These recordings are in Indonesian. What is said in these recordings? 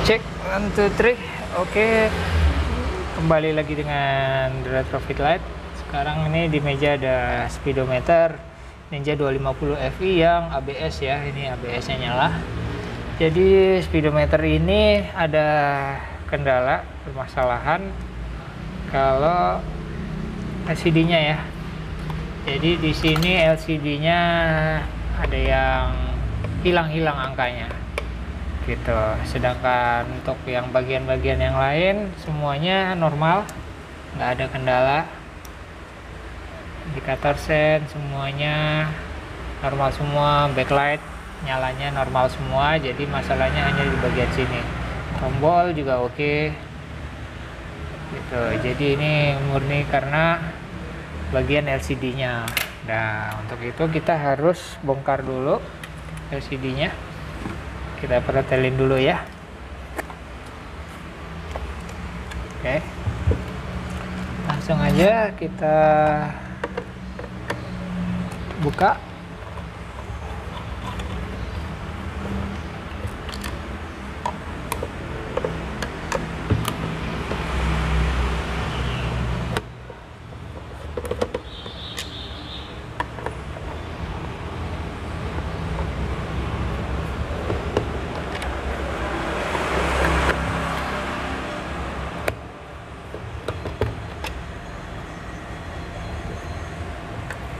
Cek 1, 2, 3. Oke, kembali lagi dengan The Retro Fit Light. Sekarang ini di meja ada speedometer Ninja 250 Fi yang ABS ya. Ini ABS nya nyala. Jadi speedometer ini ada kendala permasalahan kalau LCD nya ya. Jadi di sini LCD nya ada yang hilang angkanya gitu, sedangkan untuk yang bagian-bagian yang lain semuanya normal, nggak ada kendala. Indikator sen semuanya normal semua, backlight nyalanya normal semua, jadi masalahnya hanya di bagian sini. Tombol juga oke gitu, jadi ini murni karena bagian LCD nya. Nah, untuk itu kita harus bongkar dulu LCD nya. Kita pretelin dulu ya. Oke, langsung aja kita buka.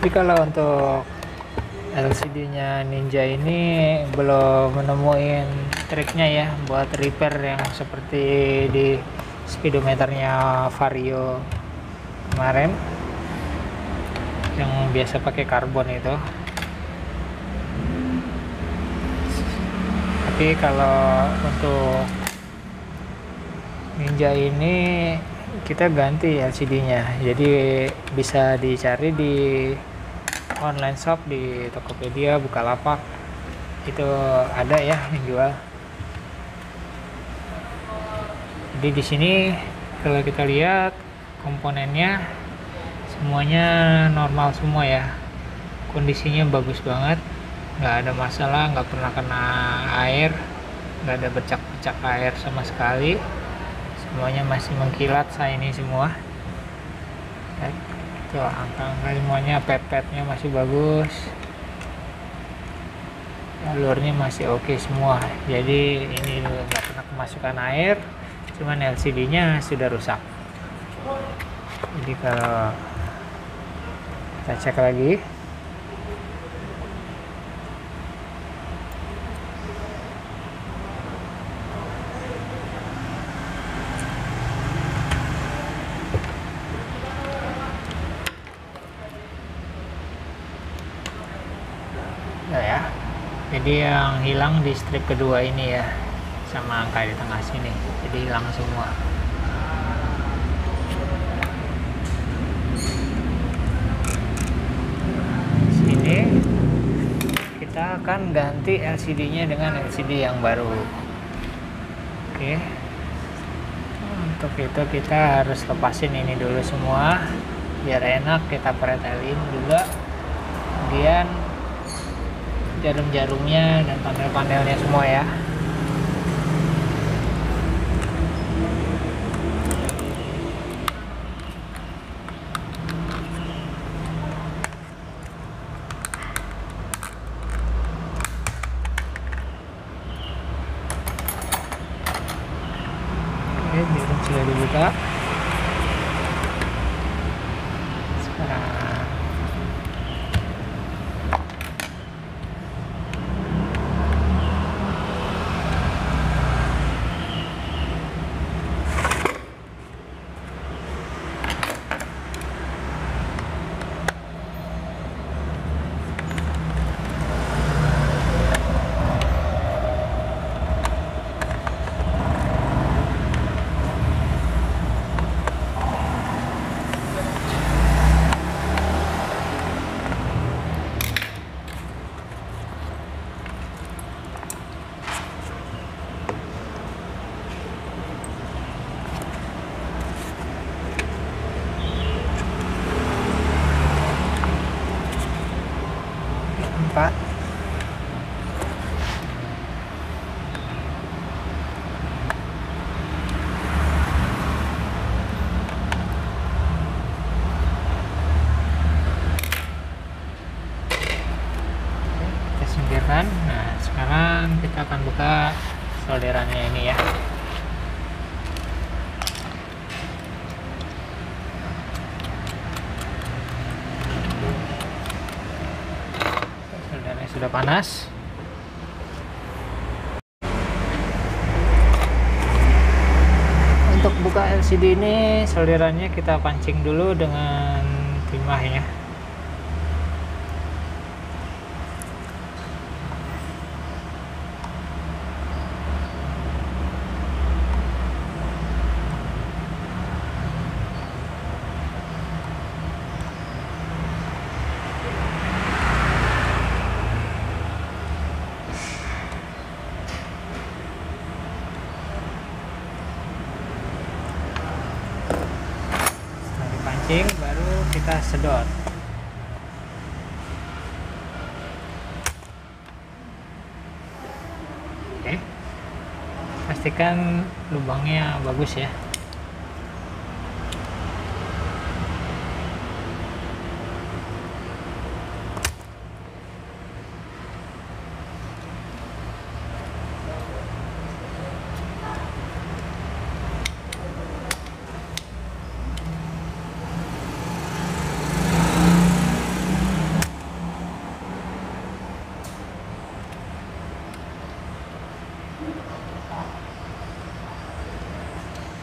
Tapi kalau untuk LCD-nya Ninja ini belum menemuin triknya ya buat repair yang seperti di speedometernya Vario kemarin yang biasa pakai karbon itu. Tapi kalau untuk Ninja ini kita ganti LCD-nya, jadi bisa dicari di online shop, di Tokopedia, Bukalapak itu ada ya yang jual. Jadi di sini kalau kita lihat komponennya semuanya normal semua ya, kondisinya bagus banget, nggak ada masalah, nggak pernah kena air, nggak ada bercak-bercak air sama sekali, semuanya masih mengkilat shiny semua. Tuh, angka-angka semuanya, pet-petnya masih bagus, alurnya masih oke semua, jadi ini nggak pernah kemasukan air, cuman LCD nya sudah rusak. Jadi kalau kita cek lagi, ya, jadi yang hilang di strip kedua ini ya, sama angka di tengah sini, jadi hilang semua. Sini kita akan ganti LCD nya dengan LCD yang baru. Oke, untuk itu kita harus lepasin ini dulu semua biar enak kita pretelin juga, kemudian jarum-jarumnya dan panel-panelnya semua ya. Oke, jarum sudah dibuka. Sekarang solderannya ini ya. Solderannya sudah panas. Untuk buka LCD ini solderannya kita pancing dulu dengan timah ya. Baru kita sedot. Oke, pastikan lubangnya bagus ya.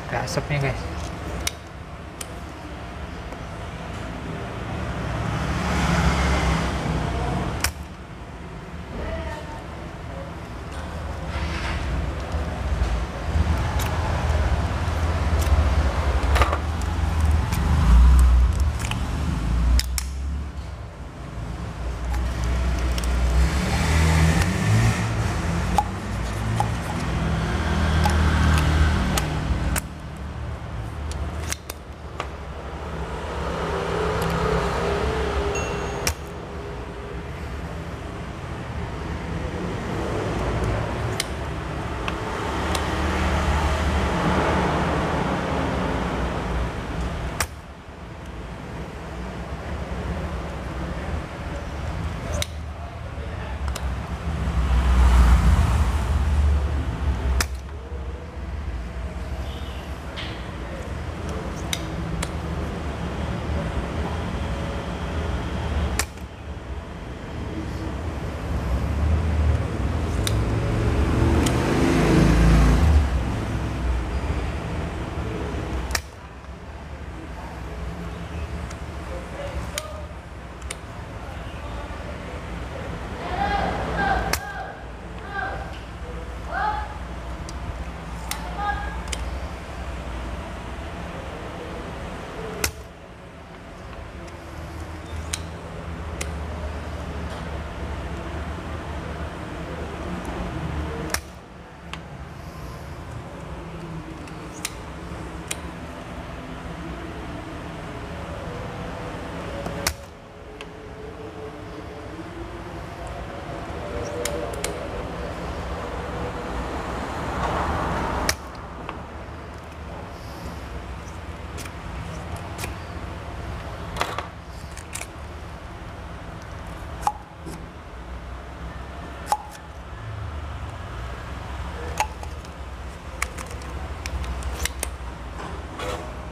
Ke asapnya guys.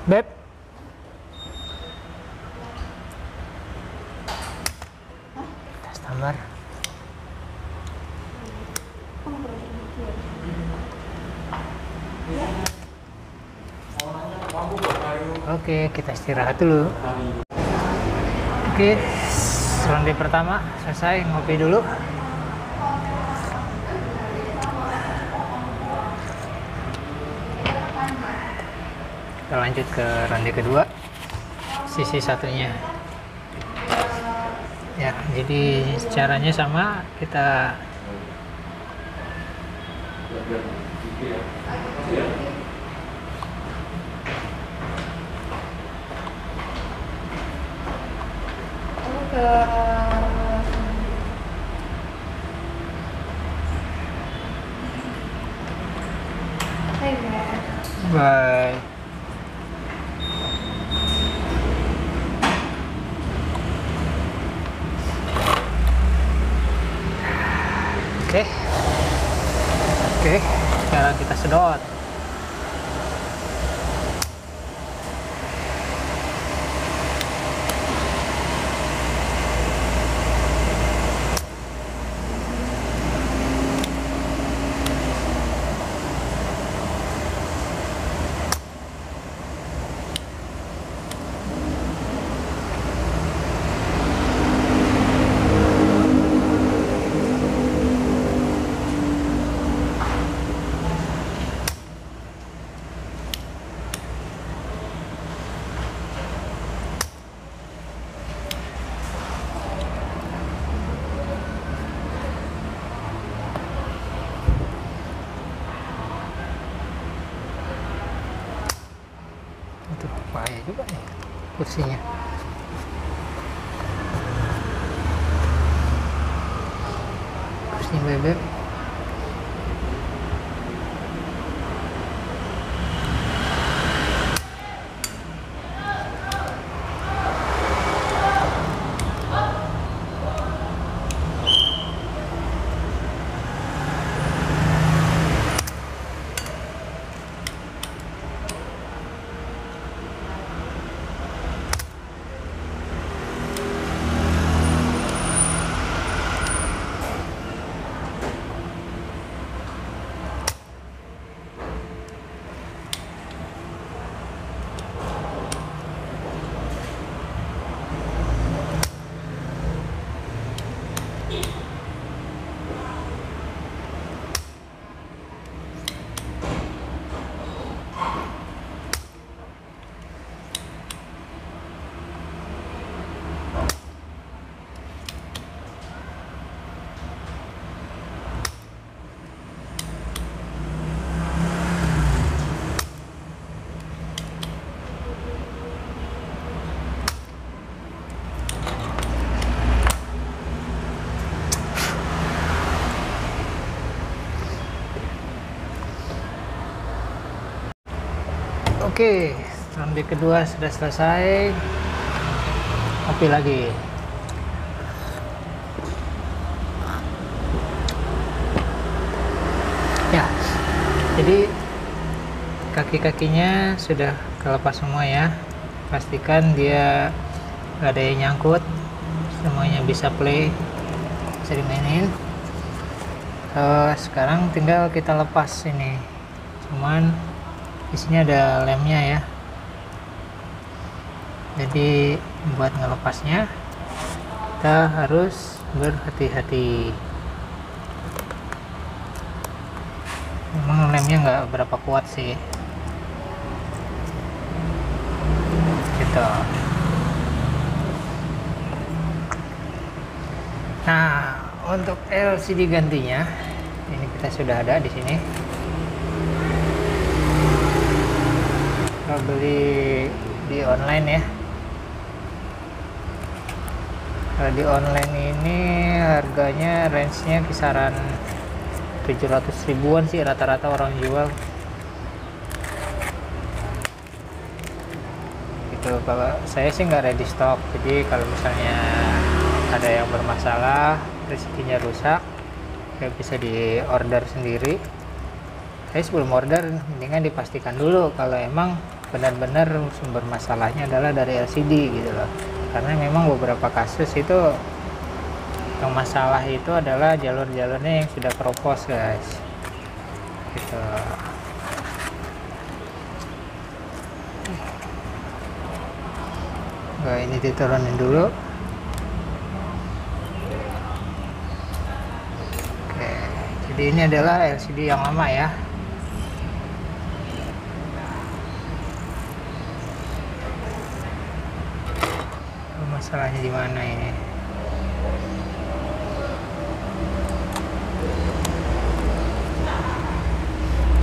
Beb, customer. Oke, kita istirahat dulu. Oke, ronde pertama selesai, ngopi dulu. Kita lanjut ke ronde kedua, sisi satunya ya. Jadi caranya sama, kita bye. Oke. Sekarang kita sedot. Itu bahaya juga nih kursinya. Kursi bebek. Oke, ronde kedua sudah selesai. Kopi lagi. Ya, jadi kaki-kakinya sudah kelepas semua ya. Pastikan dia nggak ada yang nyangkut, semuanya bisa play, bisa dimainin. Sekarang tinggal kita lepas ini, cuman di sini ada lemnya ya, jadi buat ngelepasnya kita harus berhati-hati. Memang lemnya nggak berapa kuat sih gitu. Nah, untuk LCD gantinya ini kita sudah ada di sini. Kita beli di online ya. Kalau di online ini harganya range-nya kisaran 700 ribuan sih rata-rata orang jual gitu. Kalau saya sih nggak ready stock, jadi kalau misalnya ada yang bermasalah, rezekinya rusak, ya bisa di order sendiri. Saya sebelum order mendingan dipastikan dulu kalau emang benar-benar sumber masalahnya adalah dari LCD gitu loh, karena memang beberapa kasus itu yang masalah itu adalah jalur-jalurnya yang sudah keropos guys gitu. Nah, ini diturunin dulu. Oke, jadi ini adalah LCD yang lama ya. Masalahnya di mana ini?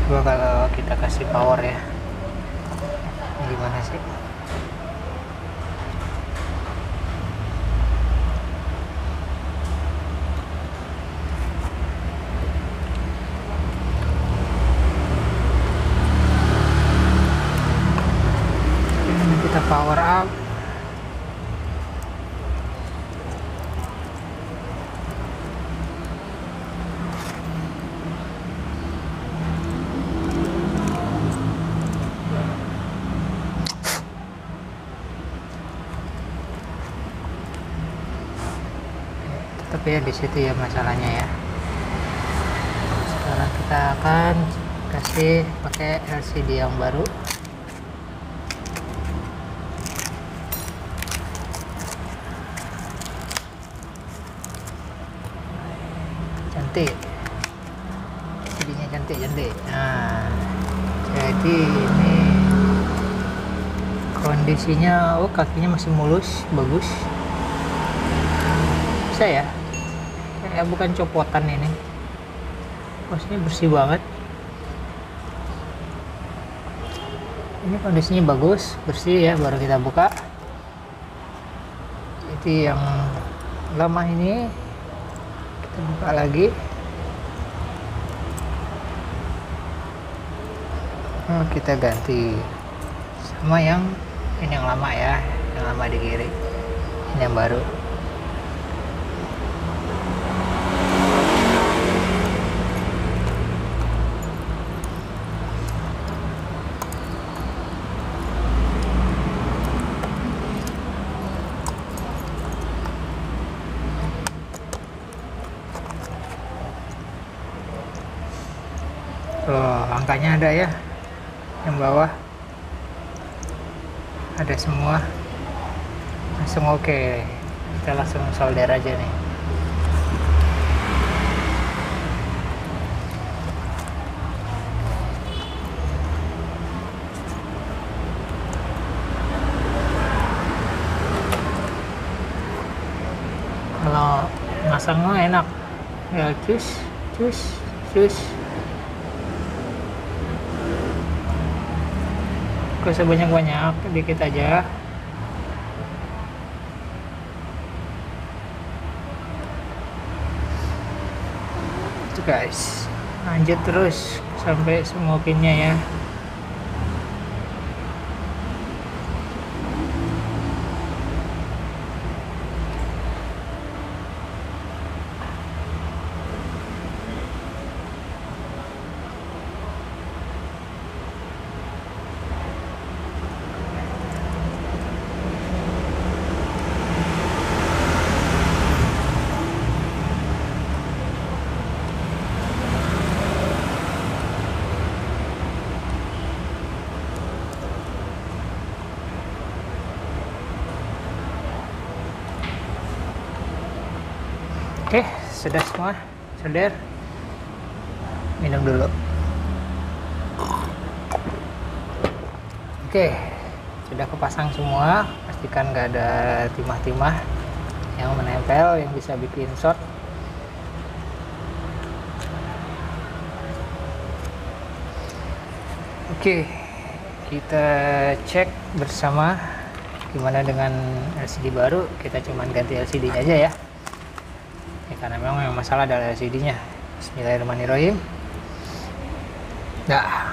Coba kalau kita kasih power ya, gimana sih? Ini kita power up. tapi ya di situ ya masalahnya ya. Sekarang kita akan kasih pakai LCD yang baru. Cantik, LCD-nya cantik. Nah, jadi ini kondisinya, oh kakinya masih mulus, bagus. Bisa ya, kayak bukan copotan ini. Posnya bersih banget. Ini kondisinya bagus, bersih ya, baru kita buka. Jadi yang lama ini kita buka lagi. Oh, kita ganti sama yang ini, yang lama ya, yang lama di kiri. Ini yang baru. Oh, angkanya ada ya, yang bawah ada semua, langsung oke. Kita langsung solder aja nih. Kalau masang mah enak ya, cus. Gak usah banyak-banyak, dikit aja. Itu guys, lanjut terus sampai semua pinnya ya. Oke, sudah semua, solder. Minum dulu. Oke, sudah kepasang semua. Pastikan nggak ada timah-timah yang menempel yang bisa bikin short. Oke, kita cek bersama gimana dengan LCD baru. Kita cuman ganti LCD-nya aja ya. Karena memang yang masalah adalah LCD-nya. Bismillahirrahmanirrahim. Nah,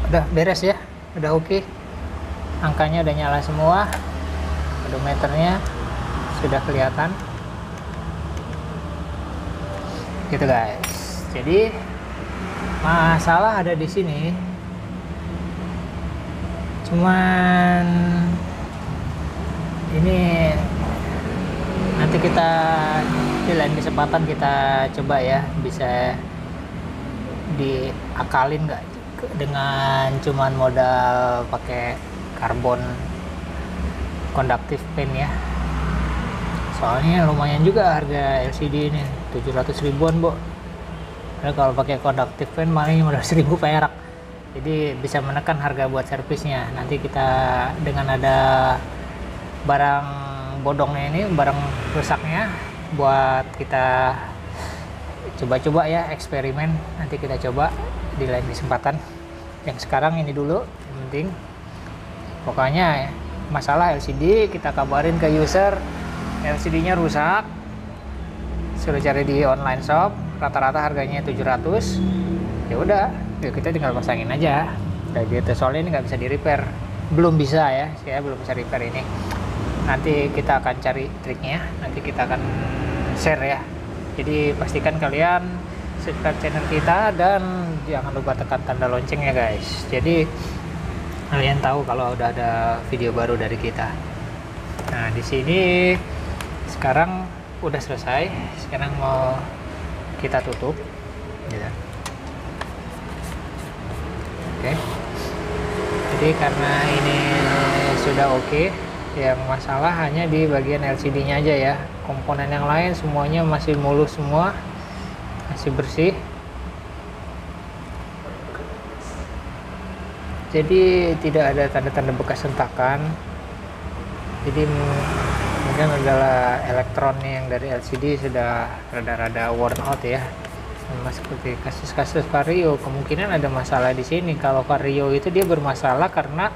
udah beres ya, udah oke. Angkanya udah nyala semua, odometernya sudah kelihatan. Gitu guys. Jadi masalah ada di sini. Cuman ini nanti kita di lain kesempatan kita coba ya, bisa diakalin nggak dengan cuman modal pakai karbon konduktif pen ya. Soalnya lumayan juga harga LCD ini, 700 ribuan Bo. Karena kalau pakai konduktif pen malah 15.000 perak. Jadi bisa menekan harga buat servisnya. Nanti kita dengan ada barang bodongnya ini, barang rusaknya, buat kita coba-coba ya, eksperimen. Nanti kita coba di lain kesempatan. Yang sekarang ini dulu yang penting. Pokoknya masalah LCD kita kabarin ke user, LCD-nya rusak, suruh cari di online shop, rata-rata harganya 700. Ya udah, ya kita tinggal pasangin aja. Udah gitu, soalnya ini nggak bisa di repair, belum bisa ya, saya belum bisa repair ini. Nanti kita akan cari triknya, nanti kita akan share ya. Jadi pastikan kalian subscribe channel kita dan jangan lupa tekan tanda loncengnya guys. Jadi kalian tahu kalau udah ada video baru dari kita. Nah di sini sekarang udah selesai. Sekarang mau kita tutup gitu. Oke. Jadi karena ini sudah oke, yang masalah hanya di bagian LCD-nya aja ya. Komponen yang lain semuanya masih mulus semua, masih bersih. Jadi tidak ada tanda-tanda bekas hentakan. Jadi mungkin adalah elektronnya yang dari LCD sudah rada-rada worn out ya. Sama seperti kasus-kasus Vario, kemungkinan ada masalah di sini. Kalau Vario itu dia bermasalah karena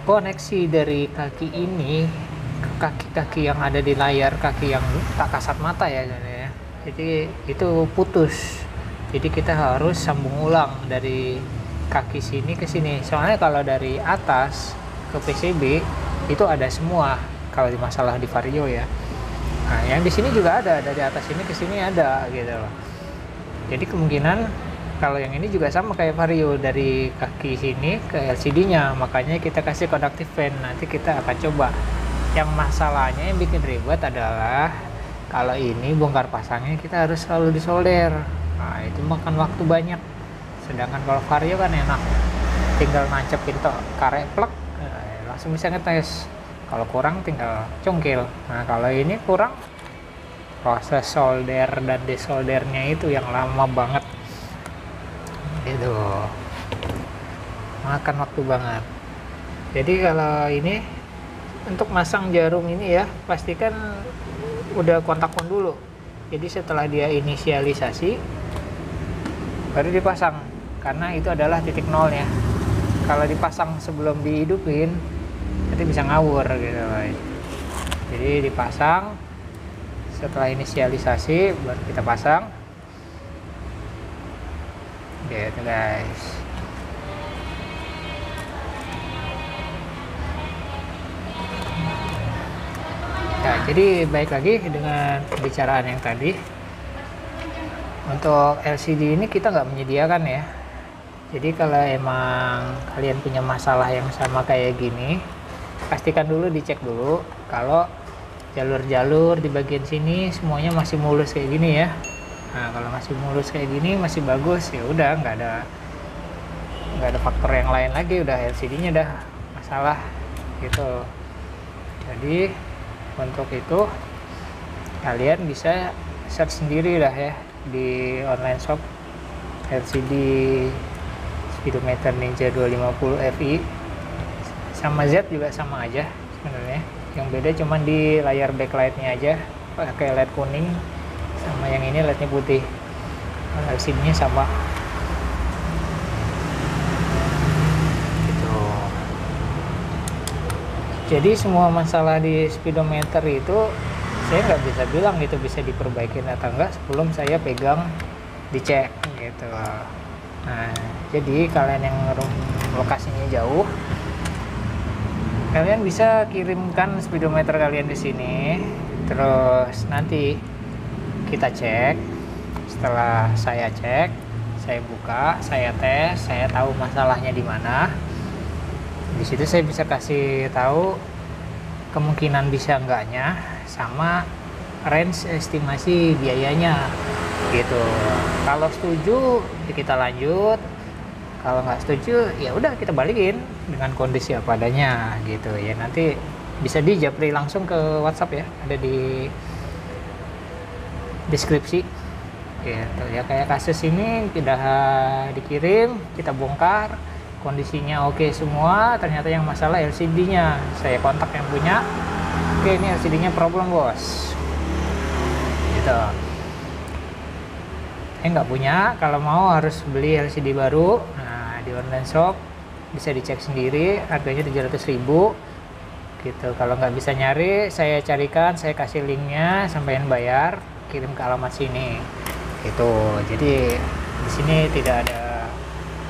koneksi dari kaki ini ke kaki-kaki yang ada di layar, kaki yang tak kasat mata ya. Jadi itu putus. Jadi kita harus sambung ulang dari kaki sini ke sini. Soalnya kalau dari atas ke PCB itu ada semua. Kalau di masalah di Vario ya. Nah, yang di sini juga ada, dari atas ini ke sini ada gitu loh. Jadi kemungkinan kalau yang ini juga sama kayak Vario, dari kaki sini ke LCD-nya. Makanya kita kasih conductive fan. Nanti kita akan coba. Yang masalahnya yang bikin ribet adalah kalau ini bongkar pasangnya kita harus selalu disolder. Nah, itu makan waktu banyak. Sedangkan kalau Vario kan enak, tinggal nancepin karet plek, langsung bisa ngetes. Kalau kurang tinggal congkel. Nah, kalau ini kurang, proses solder dan desoldernya itu yang lama banget itu, makan waktu banget. Jadi kalau ini untuk masang jarum ini ya, pastikan udah kontak on dulu. Jadi setelah dia inisialisasi baru dipasang, karena itu adalah titik nolnya. Kalau dipasang sebelum dihidupin nanti bisa ngawur gitu. Jadi dipasang setelah inisialisasi baru kita pasang gitu guys. Nah, jadi baik lagi dengan pembicaraan yang tadi. Untuk LCD ini kita nggak menyediakan ya. Jadi kalau emang kalian punya masalah yang sama kayak gini, pastikan dulu, dicek dulu kalau jalur-jalur di bagian sini semuanya masih mulus kayak gini ya. Nah, kalau masih mulus kayak gini, masih bagus, ya udah nggak ada faktor yang lain lagi, udah LCD-nya udah masalah gitu. Jadi untuk itu kalian bisa search sendiri lah ya di online shop LCD speedometer Ninja 250 Fi. Sama Z juga sama aja sebenarnya. Yang beda cuman di layar backlightnya aja pakai LED kuning, sama yang ini LED-nya putih. LCD-nya sama. Gitu. Jadi semua masalah di speedometer itu saya nggak bisa bilang itu bisa diperbaikin atau enggak sebelum saya pegang, dicek gitu. Nah, jadi kalian yang lokasinya jauh, kalian bisa kirimkan speedometer kalian di sini, terus nanti kita cek. Setelah saya cek, saya buka, saya tes, saya tahu masalahnya di mana. Di situ saya bisa kasih tahu kemungkinan bisa enggaknya, sama range estimasi biayanya gitu. Kalau setuju ya kita lanjut, kalau nggak setuju ya udah kita balikin dengan kondisi apa adanya gitu ya. Nanti bisa di japri langsung ke WhatsApp ya, ada di deskripsi gitu ya. Kayak kasus ini tidak dikirim, kita bongkar, kondisinya oke semua, ternyata yang masalah LCD-nya. Saya kontak yang punya, oke ini LCD-nya problem bos gitu. Nggak punya, kalau mau harus beli LCD baru. Nah, di online shop bisa dicek sendiri, harganya 700.000 gitu. Kalau nggak bisa nyari, saya carikan, saya kasih linknya, sampein bayar, kirim ke alamat sini gitu. Jadi di sini tidak ada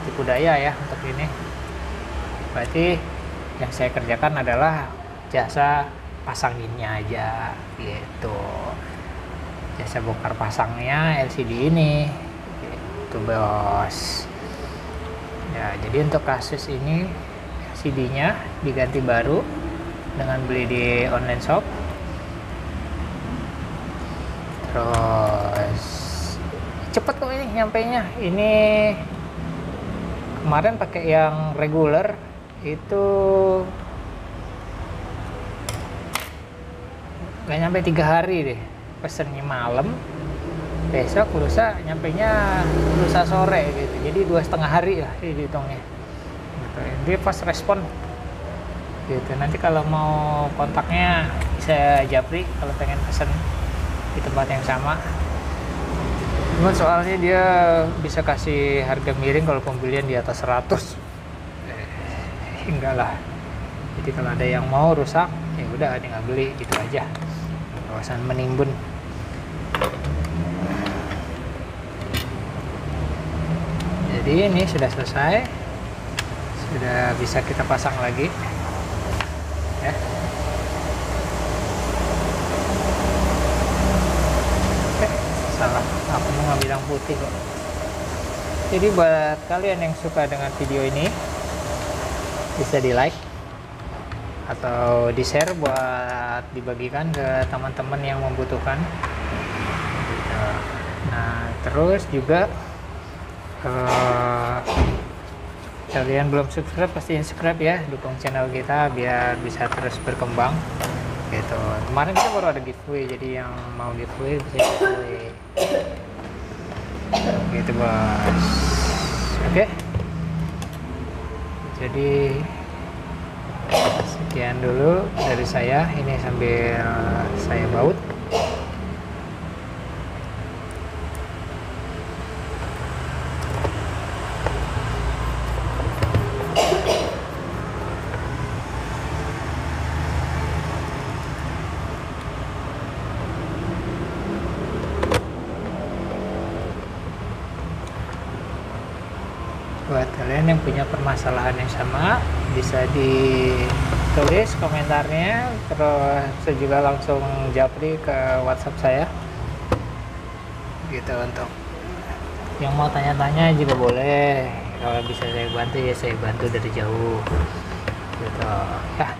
tipu daya ya untuk ini. Berarti yang saya kerjakan adalah jasa pasanginnya aja gitu, jasa bongkar pasangnya LCD ini gitu bos ya. Jadi untuk kasus ini LCD-nya diganti baru dengan beli di online shop Terus cepet kok ini nyampainya. Ini kemarin pakai yang regular itu nggak nyampe 3 hari deh, pesennya malam, besok lusa nyampainya lusa sore gitu, jadi 2,5 hari lah dihitungnya gitu. Dia pas respon gitu. Nanti kalau mau kontaknya bisa japri kalau pengen pesen di tempat yang sama. Cuman soalnya dia bisa kasih harga miring kalau pembelian di atas 100. Enggak lah. Jadi kalau ada yang mau rusak, ya udah tinggal beli gitu aja. Kawasan menimbun. Jadi ini sudah selesai. Sudah bisa kita pasang lagi. Ya. Salah, aku mau ngambil yang putih kok. Jadi buat kalian yang suka dengan video ini, bisa di like atau di share buat dibagikan ke teman-teman yang membutuhkan. Nah terus juga kalian belum subscribe, pastiin subscribe ya, dukung channel kita biar bisa terus berkembang gitu. Kemarin kita baru ada giveaway, jadi yang mau giveaway bisa giveaway gitu bos. Oke, jadi sekian dulu dari saya. Ini sambil saya baut. Buat kalian yang punya permasalahan yang sama, bisa ditulis komentarnya, terus saya juga langsung japri ke WhatsApp saya gitu. Untuk yang mau tanya-tanya juga boleh, kalau bisa saya bantu ya saya bantu dari jauh gitu ya.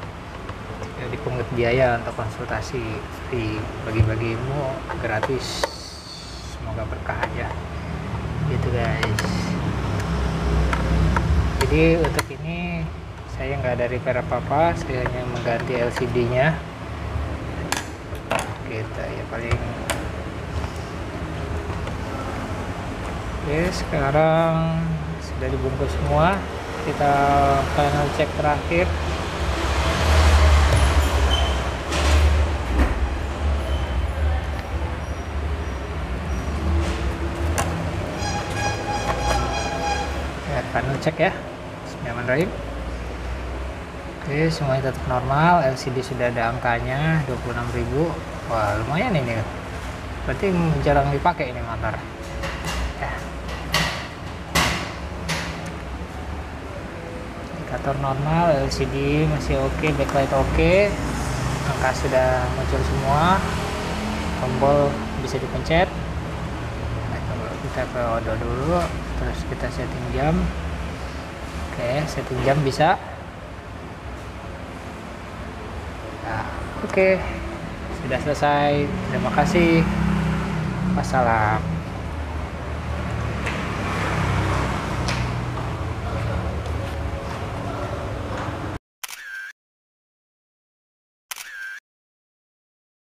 Jadi pungut biaya untuk konsultasi free, bagi-bagi ilmu gratis, semoga berkah aja gitu guys. Jadi untuk ini saya nggak ada repair apa-apa, saya hanya mengganti LCD nya gitu ya paling. Oke, sekarang sudah dibungkus semua, kita final cek terakhir. Ya, final cek ya. Bismillahirrahmanirrahim. Oke, semuanya tetap normal. LCD sudah ada angkanya 26.000. Wah lumayan ini, berarti jarang dipakai ini motor ya. Indikator normal, LCD masih oke, backlight oke, angka sudah muncul semua, tombol bisa dipencet. Nah, kita ke odo dulu, terus kita setting jam. Oke, setting jam bisa. Nah, oke, sudah selesai. Terima kasih. Wassalam.